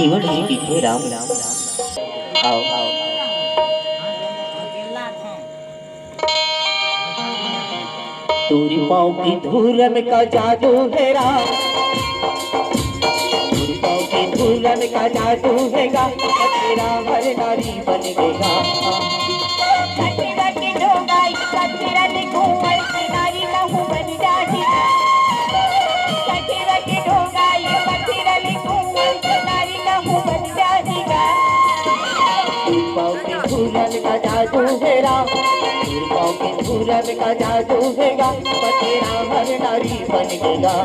शिवड़ जी की जय राम। आओ आओ। तोरी पाँव की धूल में का जादू है राम, तोरी पाँव की धूल में का जादू है गा, तेरा हर नारी बनेगा। धूलन का जादू है राम, पाँव के धूलन का जादू हैगा, तेरा हर नारी बनेगा।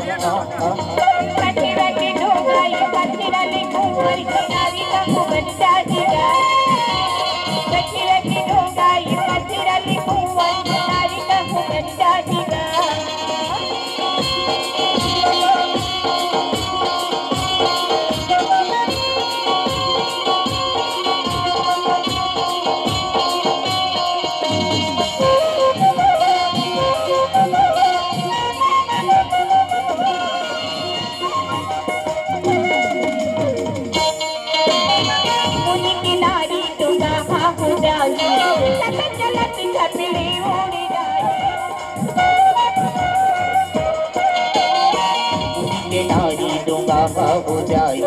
नारी दूंगा हो जाई,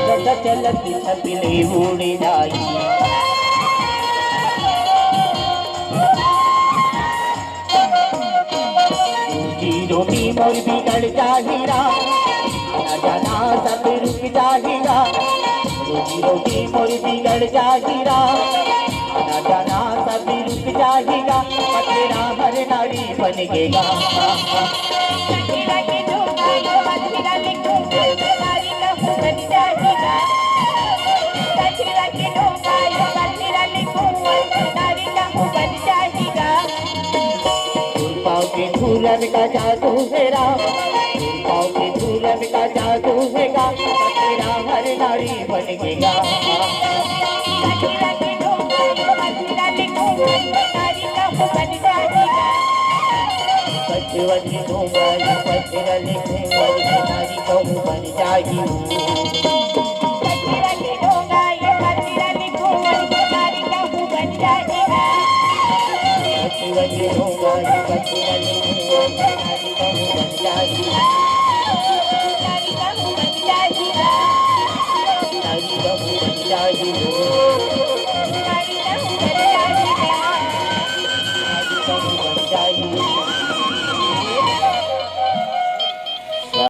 चलती छपली उड़ जाई। रोटी मोर बिगड़ जाहिरा, आना जाना सब रुक जाहिरा। रोटी मोर बिगड़ जाहिरा, आना जाना सब रुक जाहिरा, तेरा हर नारी बनेगा। धूलन का जादू है राम, पाँव के धूलन का जादू हैगा, तेरा हर नारी बनेगा। पचवनी दूंगा पचरा लिखूंगा, नारी कहूँ बन जाएगी। पचवनी दूंगा पचरा लिखूंगा, नारी कहूँ बन जाएगी।